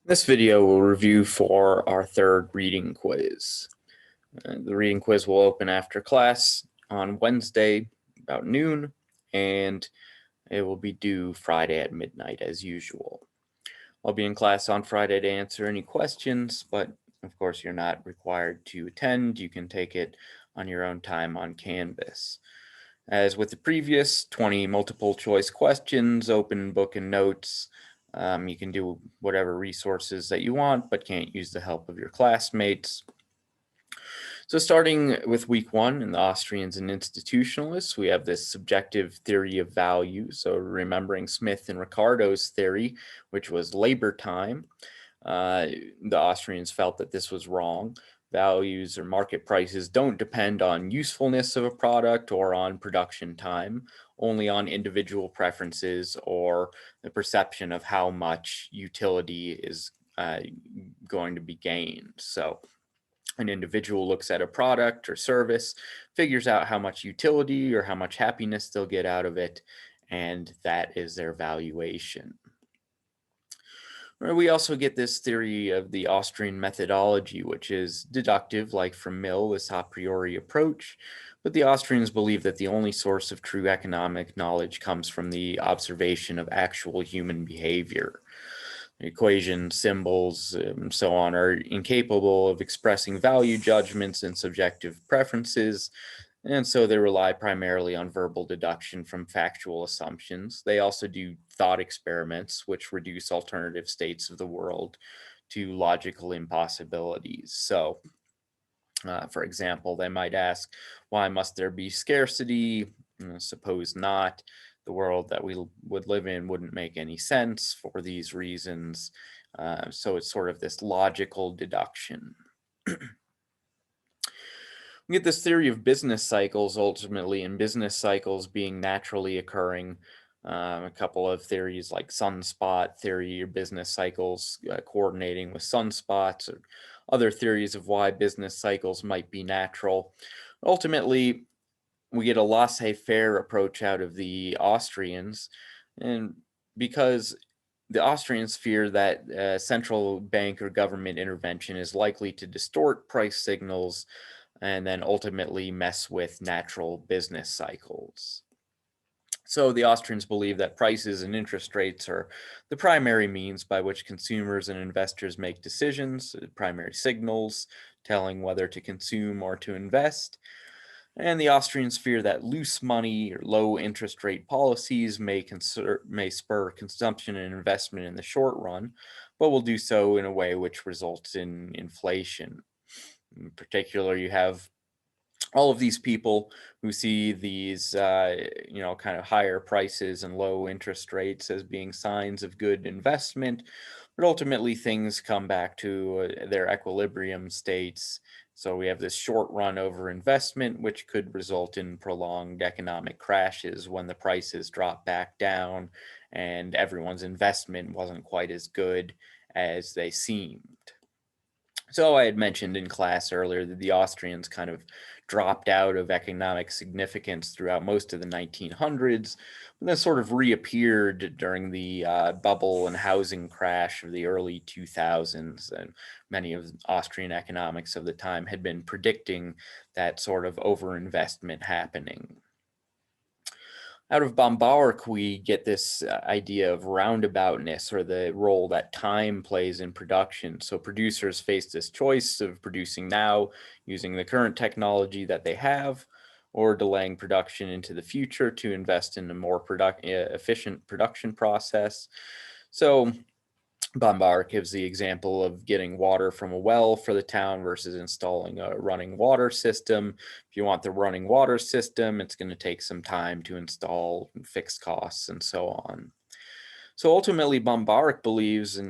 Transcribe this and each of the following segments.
This video will review for our third reading quiz. The reading quiz will open after class on Wednesday about noon, and it will be due Friday at midnight as usual. I'll be in class on Friday to answer any questions, but of course you're not required to attend. You can take it on your own time on Canvas. As with the previous 20 multiple choice questions, open book and notes. You can do whatever resources that you want, but can't use the help of your classmates. So starting with week one in the Austrians and institutionalists, we have this subjective theory of value. So remembering Smith and Ricardo's theory, which was labor time, the Austrians felt that this was wrong. Values or market prices don't depend on usefulness of a product or on production time, only on individual preferences or the perception of how much utility is going to be gained. So an individual looks at a product or service, figures out how much utility or how much happiness they'll get out of it, and that is their valuation. We also get this theory of the Austrian methodology, which is deductive, like from Mill, this a priori approach. But the Austrians believe that the only source of true economic knowledge comes from the observation of actual human behavior. Equations, symbols, and so on are incapable of expressing value judgments and subjective preferences, and so they rely primarily on verbal deduction from factual assumptions. They also do thought experiments, which reduce alternative states of the world to logical impossibilities. So, for example, they might ask, why must there be scarcity? Suppose not. The world that we would live in wouldn't make any sense for these reasons. So it's sort of this logical deduction. We get this theory of business cycles ultimately, and business cycles being naturally occurring. A couple of theories like sunspot theory or business cycles coordinating with sunspots, or other theories of why business cycles might be natural. Ultimately, we get a laissez-faire approach out of the Austrians, and because the Austrians fear that central bank or government intervention is likely to distort price signals and then ultimately mess with natural business cycles. So the Austrians believe that prices and interest rates are the primary means by which consumers and investors make decisions, primary signals telling whether to consume or to invest. And the Austrians fear that loose money or low interest rate policies may spur consumption and investment in the short run, but will do so in a way which results in inflation. In particular, you have all of these people who see these, kind of higher prices and low interest rates as being signs of good investment, but ultimately things come back to their equilibrium states. So we have this short run over investment, which could result in prolonged economic crashes when the prices drop back down and everyone's investment wasn't quite as good as they seemed. So I had mentioned in class earlier that the Austrians kind of dropped out of economic significance throughout most of the 1900s, and then sort of reappeared during the bubble and housing crash of the early 2000s. And many of Austrian economics of the time had been predicting that sort of overinvestment happening. Out of Bombauer, we get this idea of roundaboutness, or the role that time plays in production. So producers face this choice of producing now using the current technology that they have, or delaying production into the future to invest in a more efficient production process. So Bombauer gives the example of getting water from a well for the town versus installing a running water system. If you want the running water system, it's going to take some time to install, fixed costs, and so on. So ultimately, Bombauer believes in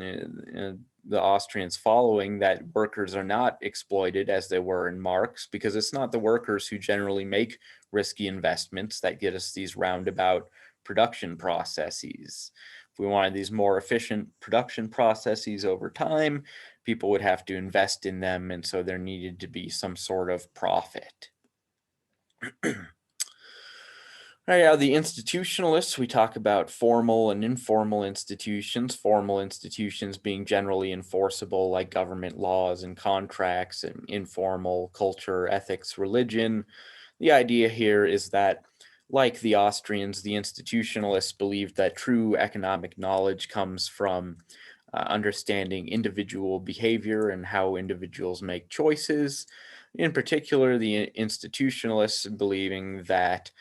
the Austrians following that workers are not exploited as they were in Marx, because it's not the workers who generally make risky investments that get us these roundabout production processes. If we wanted these more efficient production processes over time, people would have to invest in them, and so there needed to be some sort of profit. Right, now the institutionalists, we talk about formal and informal institutions, formal institutions being generally enforceable like government laws and contracts, and informal culture, ethics, religion. The idea here is that, like the Austrians, the institutionalists believed that true economic knowledge comes from understanding individual behavior and how individuals make choices. In particular, the institutionalists believing that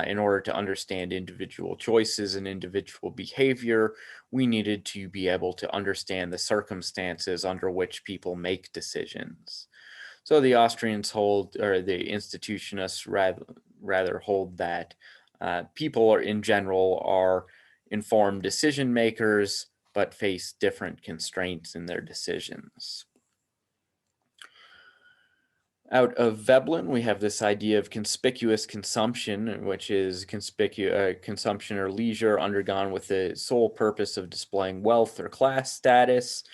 in order to understand individual choices and individual behavior, we needed to be able to understand the circumstances under which people make decisions. So the Austrians hold, or the institutionists rather hold that people are in general are informed decision makers, but face different constraints in their decisions. Out of Veblen, we have this idea of conspicuous consumption, which is consumption or leisure undergone with the sole purpose of displaying wealth or class status.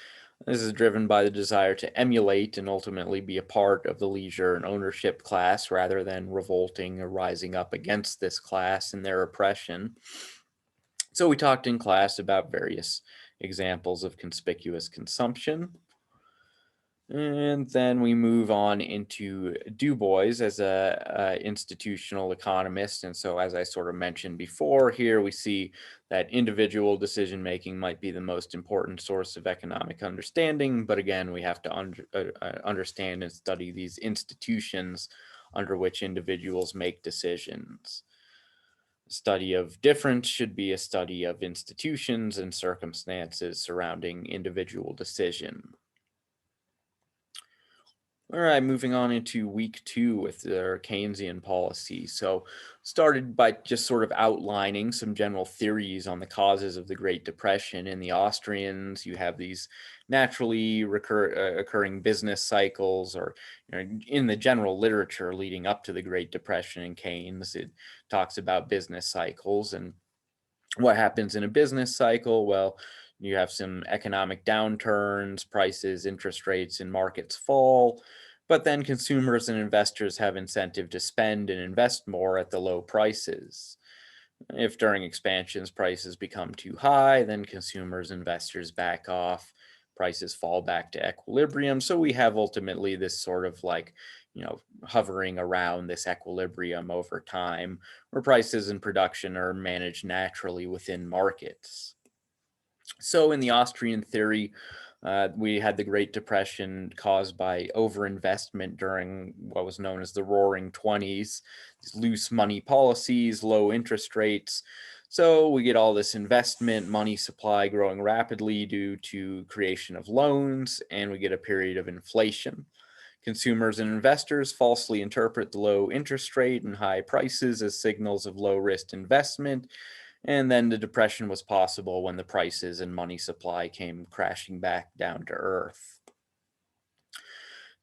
This is driven by the desire to emulate and ultimately be a part of the leisure and ownership class rather than revolting or rising up against this class and their oppression. So we talked in class about various examples of conspicuous consumption. And then we move on into Du Bois as a institutional economist. And so, as I sort of mentioned before, here we see that individual decision making might be the most important source of economic understanding. But again, we have to understand and study these institutions under which individuals make decisions. Study of difference should be a study of institutions and circumstances surrounding individual decision. All right, moving on into week two with their Keynesian policy. So, started by just sort of outlining some general theories on the causes of the Great Depression. In the Austrians, you have these naturally occurring business cycles, or in the general literature leading up to the Great Depression in Keynes, it talks about business cycles and what happens in a business cycle. Well, you have some economic downturns, prices, interest rates, and markets fall, but then consumers and investors have incentive to spend and invest more at the low prices. If during expansions prices become too high, then consumers, investors back off, prices fall back to equilibrium. So we have ultimately this sort of like, hovering around this equilibrium over time, where prices and production are managed naturally within markets. So in the Austrian theory, we had the Great Depression caused by overinvestment during what was known as the Roaring Twenties, these loose money policies, low interest rates. So we get all this investment, money supply growing rapidly due to creation of loans, and we get a period of inflation. Consumers and investors falsely interpret the low interest rate and high prices as signals of low risk investment, and then the depression was possible when the prices and money supply came crashing back down to earth.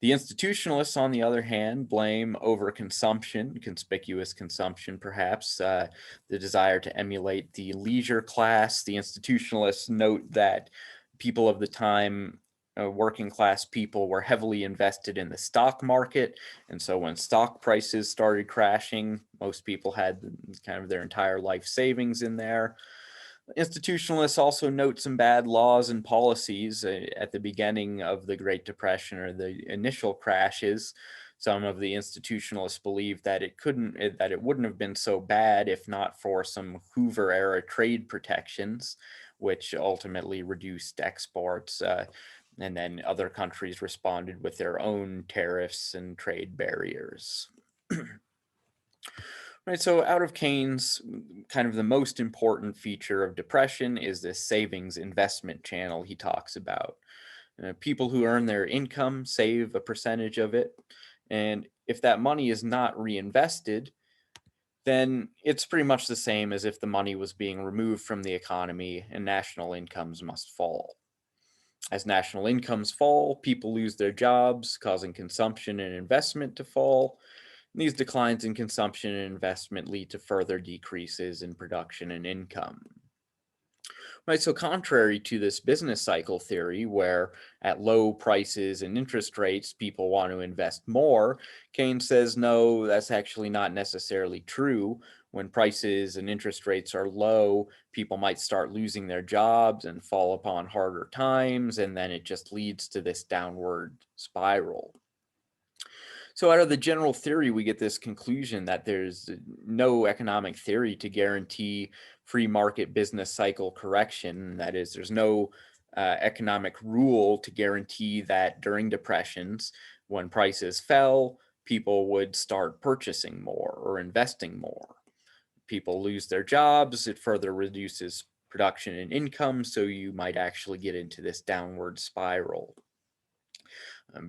The institutionalists, on the other hand, blame overconsumption, conspicuous consumption perhaps, the desire to emulate the leisure class. The institutionalists note that people of the time, working class people, were heavily invested in the stock market. And so when stock prices started crashing, most people had kind of their entire life savings in there. Institutionalists also note some bad laws and policies at the beginning of the Great Depression or the initial crashes. Some of the institutionalists believe that that it wouldn't have been so bad if not for some Hoover era trade protections, which ultimately reduced exports. And then other countries responded with their own tariffs and trade barriers. Right, so out of Keynes, kind of the most important feature of depression is this savings investment channel he talks about. People who earn their income save a percentage of it, and if that money is not reinvested, then it's pretty much the same as if the money was being removed from the economy, and national incomes must fall. As national incomes fall, people lose their jobs, causing consumption and investment to fall. These declines in consumption and investment lead to further decreases in production and income. Right, so contrary to this business cycle theory, where at low prices and interest rates, people want to invest more, Keynes says no, that's actually not necessarily true. When prices and interest rates are low, people might start losing their jobs and fall upon harder times, and then it just leads to this downward spiral. So, out of the general theory, we get this conclusion that there's no economic theory to guarantee free market business cycle correction. That is, there's no economic rule to guarantee that during depressions, when prices fell, people would start purchasing more or investing more. People lose their jobs, it further reduces production and income, so you might actually get into this downward spiral.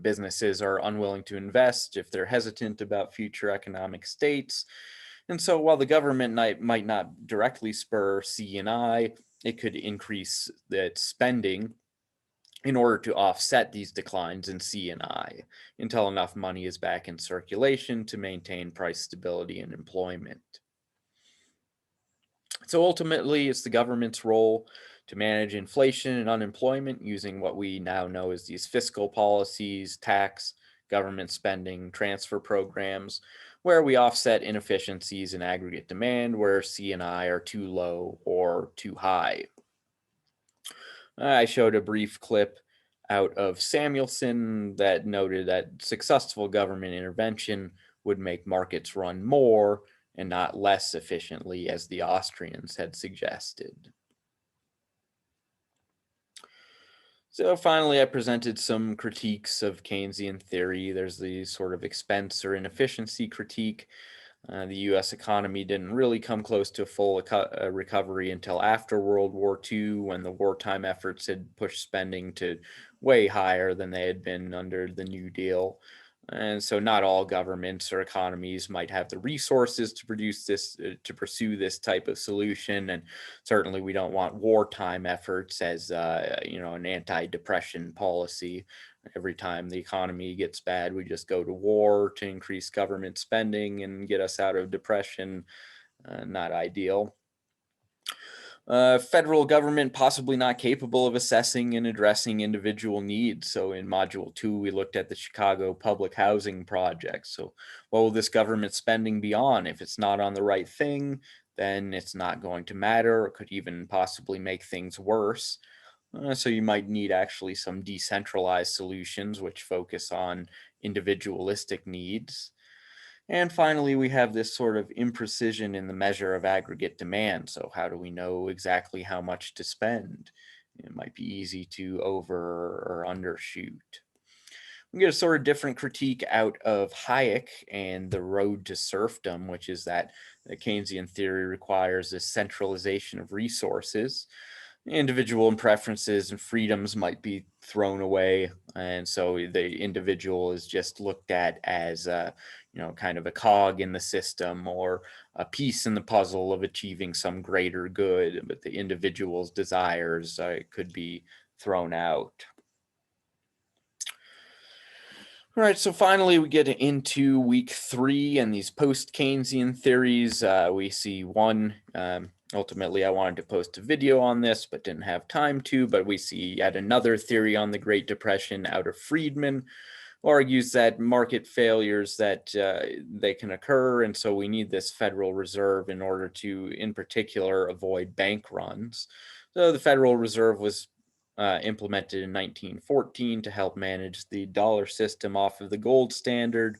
Businesses are unwilling to invest if they're hesitant about future economic states. And so while the government might not directly spur C&I, it could increase its spending in order to offset these declines in C&I until enough money is back in circulation to maintain price stability and employment. So ultimately, it's the government's role to manage inflation and unemployment using what we now know as these fiscal policies, tax, government spending, transfer programs, where we offset inefficiencies in aggregate demand where C and I are too low or too high. I showed a brief clip out of Samuelson that noted that successful government intervention would make markets run more and not less efficiently, as the Austrians had suggested. So finally, I presented some critiques of Keynesian theory. There's the sort of expense or inefficiency critique. The US economy didn't really come close to a full recovery until after World War II, when the wartime efforts had pushed spending to way higher than they had been under the New Deal. And so, not all governments or economies might have the resources to produce this, to pursue this type of solution. And certainly, we don't want wartime efforts as an anti-depression policy. Every time the economy gets bad, we just go to war to increase government spending and get us out of depression. Not ideal. Federal government possibly not capable of assessing and addressing individual needs. So in module 2, we looked at the Chicago public housing project. So what will this government spending be on? If it's not on the right thing, then it's not going to matter. It could even possibly make things worse. So you might need actually some decentralized solutions which focus on individualistic needs. And finally, we have this sort of imprecision in the measure of aggregate demand. So how do we know exactly how much to spend? It might be easy to over or undershoot. We get a sort of different critique out of Hayek and the road to serfdom, which is that the Keynesian theory requires a centralization of resources. Individual preferences and freedoms might be thrown away, and so the individual is just looked at as kind of a cog in the system or a piece in the puzzle of achieving some greater good, but the individual's desires could be thrown out. All right, so finally we get into week 3 and these post-Keynesian theories. We see one, ultimately I wanted to post a video on this, but didn't have time to, but we see yet another theory on the Great Depression out of Friedman, who argues that market failures, that they can occur, and so we need this Federal Reserve in order to, in particular, avoid bank runs. So the Federal Reserve was implemented in 1914 to help manage the dollar system off of the gold standard.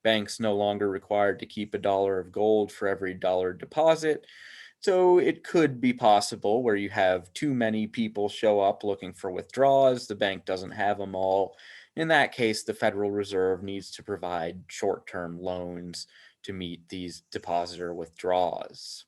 Banks no longer required to keep $1 of gold for every dollar deposit. So it could be possible where you have too many people show up looking for withdrawals, the bank doesn't have them all. In that case, the Federal Reserve needs to provide short-term loans to meet these depositor withdrawals.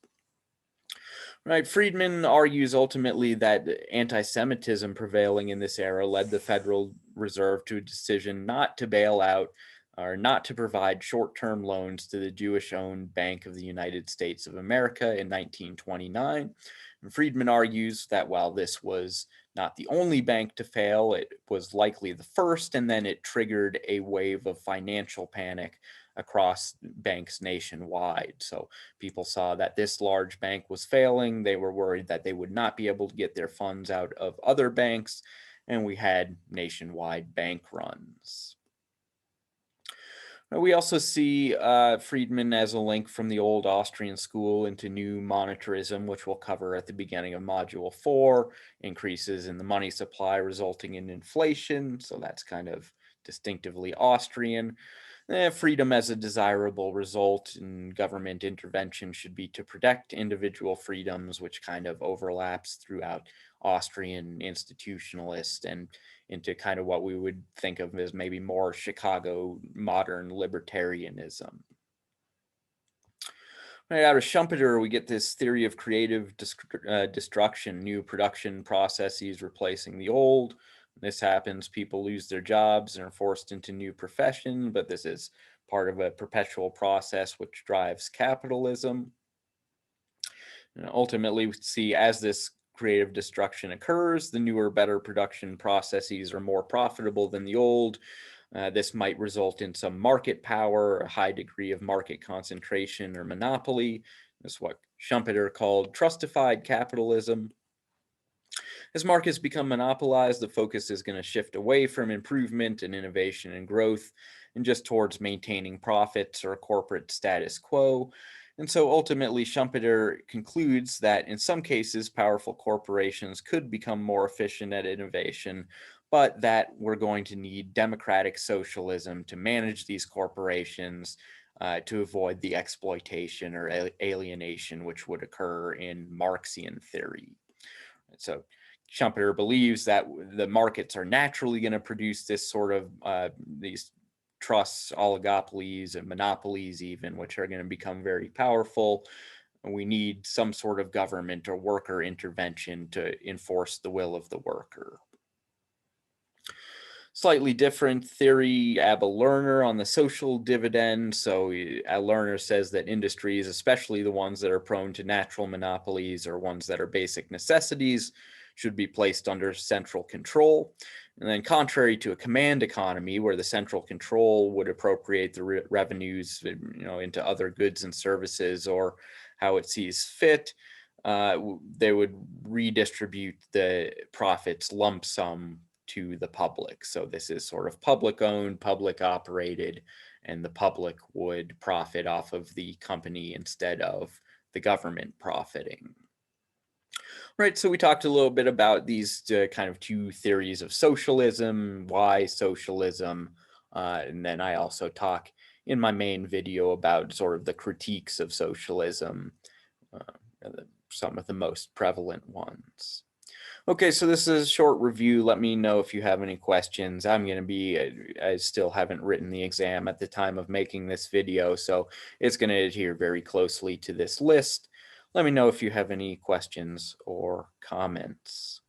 Right. Friedman argues ultimately that anti Semitism prevailing in this era led the Federal Reserve to a decision not to bail out or not to provide short term loans to the Jewish owned Bank of the United States of America in 1929. And Friedman argues that while this was not the only bank to fail, it was likely the first, and then it triggered a wave of financial panic across banks nationwide. So people saw that this large bank was failing. They were worried that they would not be able to get their funds out of other banks, and we had nationwide bank runs. We also see Friedman as a link from the old Austrian school into new monetarism, which we'll cover at the beginning of Module 4, increases in the money supply resulting in inflation. So that's kind of distinctively Austrian. Freedom as a desirable result, and government intervention should be to protect individual freedoms, which kind of overlaps throughout Austrian institutionalist and into kind of what we would think of as maybe more Chicago modern libertarianism. Right out of Schumpeter, we get this theory of creative destruction, new production processes replacing the old. This happens, people lose their jobs and are forced into new profession, but this is part of a perpetual process which drives capitalism. And ultimately, we see as this creative destruction occurs, the newer, better production processes are more profitable than the old. This might result in some market power, a high degree of market concentration or monopoly. This is what Schumpeter called trustified capitalism. As markets become monopolized, the focus is going to shift away from improvement and innovation and growth and just towards maintaining profits or a corporate status quo. And so ultimately, Schumpeter concludes that in some cases, powerful corporations could become more efficient at innovation, but that we're going to need democratic socialism to manage these corporations to avoid the exploitation or alienation which would occur in Marxian theory. So Schumpeter believes that the markets are naturally going to produce this sort of these trusts, oligopolies, and monopolies, even, which are going to become very powerful. And we need some sort of government or worker intervention to enforce the will of the worker. Slightly different theory, Abel Lerner on the social dividend. So Lerner says that industries, especially the ones that are prone to natural monopolies or ones that are basic necessities, should be placed under central control. And then contrary to a command economy where the central control would appropriate the revenues, into other goods and services or how it sees fit, they would redistribute the profits lump sum to the public. So this is sort of public owned, public operated, and the public would profit off of the company instead of the government profiting. Right, so we talked a little bit about these kind of two theories of socialism, why socialism, and then I also talk in my main video about sort of the critiques of socialism, some of the most prevalent ones. Okay, so this is a short review. Let me know if you have any questions. I still haven't written the exam at the time of making this video, so it's going to adhere very closely to this list. Let me know if you have any questions or comments.